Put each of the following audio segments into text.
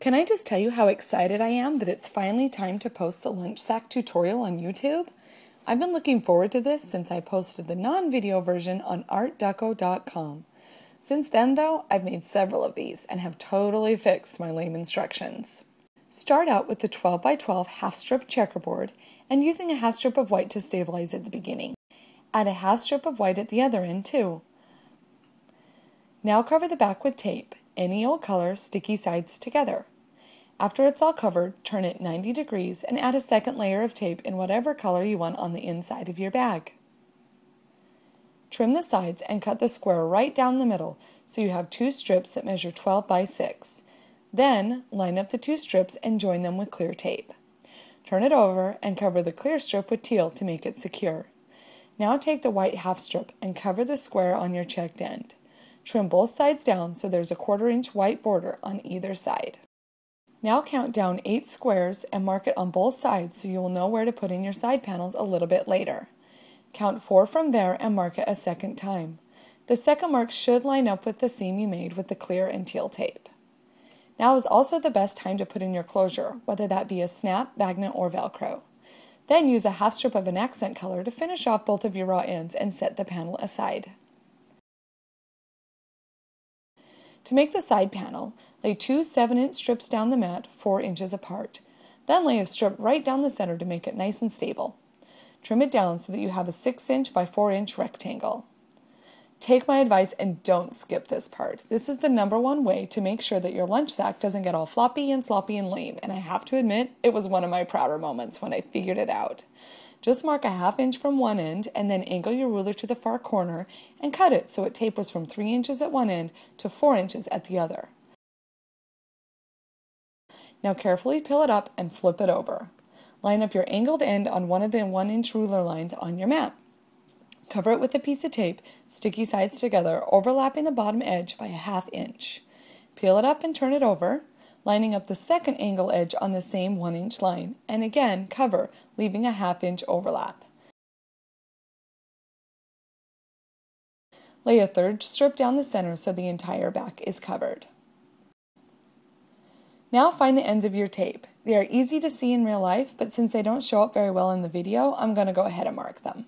Can I just tell you how excited I am that it's finally time to post the lunch sack tutorial on YouTube? I've been looking forward to this since I posted the non-video version on artdeco.com. Since then, though, I've made several of these and have totally fixed my lame instructions. Start out with the 12 by 12 half strip checkerboard and using a half strip of white to stabilize at the beginning. Add a half strip of white at the other end too. Now cover the back with tape, any old color, sticky sides together. After it's all covered, turn it 90 degrees and add a second layer of tape in whatever color you want on the inside of your bag. Trim the sides and cut the square right down the middle so you have two strips that measure 12 by 6. Then, line up the two strips and join them with clear tape. Turn it over and cover the clear strip with teal to make it secure. Now take the white half strip and cover the square on your checked end. Trim both sides down so there's a 1/4 inch white border on either side. Now count down 8 squares and mark it on both sides so you will know where to put in your side panels a little bit later. Count 4 from there and mark it a second time. The second mark should line up with the seam you made with the clear and teal tape. Now is also the best time to put in your closure, whether that be a snap, magnet, or Velcro. Then use a half strip of an accent color to finish off both of your raw ends and set the panel aside. To make the side panel, lay 2 7-inch strips down the mat 4 inches apart. Then lay a strip right down the center to make it nice and stable. Trim it down so that you have a 6-inch by 4-inch rectangle. Take my advice and don't skip this part. This is the #1 way to make sure that your lunch sack doesn't get all floppy and sloppy and lame, and I have to admit, it was one of my prouder moments when I figured it out. Just mark a 1/2 inch from one end and then angle your ruler to the far corner and cut it so it tapers from 3 inches at one end to 4 inches at the other. Now carefully peel it up and flip it over. Line up your angled end on one of the 1-inch ruler lines on your mat. Cover it with a piece of tape, sticky sides together, overlapping the bottom edge by a 1/2 inch. Peel it up and turn it over, lining up the second angle edge on the same 1-inch line, and again cover, leaving a 1/2 inch overlap. Lay a third strip down the center so the entire back is covered. Now find the ends of your tape. They are easy to see in real life, but since they don't show up very well in the video, I'm going to go ahead and mark them.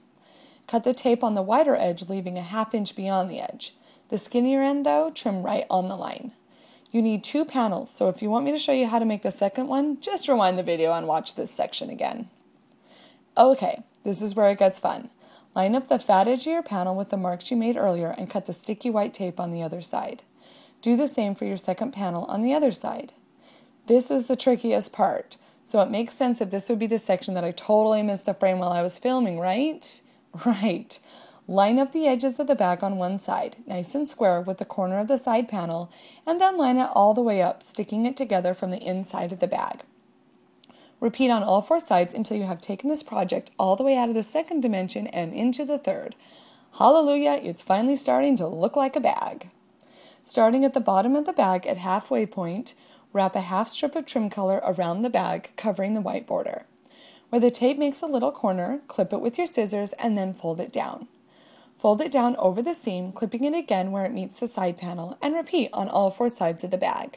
Cut the tape on the wider edge, leaving a 1/2 inch beyond the edge. The skinnier end, though, trim right on the line. You need 2 panels, so if you want me to show you how to make the second one, just rewind the video and watch this section again. Okay, this is where it gets fun. Line up the fat edge of your panel with the marks you made earlier and cut the sticky white tape on the other side. Do the same for your second panel on the other side. This is the trickiest part, so it makes sense that this would be the section that I totally missed the frame while I was filming, right? Right. Line up the edges of the bag on one side, nice and square with the corner of the side panel, and then line it all the way up, sticking it together from the inside of the bag. Repeat on all 4 sides until you have taken this project all the way out of the second dimension and into the third. Hallelujah, it's finally starting to look like a bag. Starting at the bottom of the bag at halfway point, wrap a 1/2 strip of trim color around the bag, covering the white border. Where the tape makes a little corner, clip it with your scissors and then fold it down. Fold it down over the seam, clipping it again where it meets the side panel, and repeat on all 4 sides of the bag.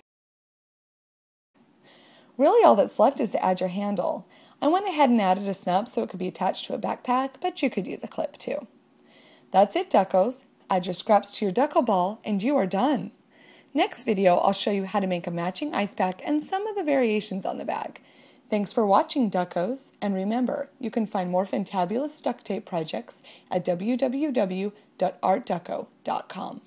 Really all that's left is to add your handle. I went ahead and added a snap so it could be attached to a backpack, but you could use a clip too. That's it, duckos. Add your scraps to your duckle ball and you are done. Next video, I'll show you how to make a matching ice pack and some of the variations on the bag. Thanks for watching, duckos, and remember, you can find more fantabulous duct tape projects at www.artdeco.com.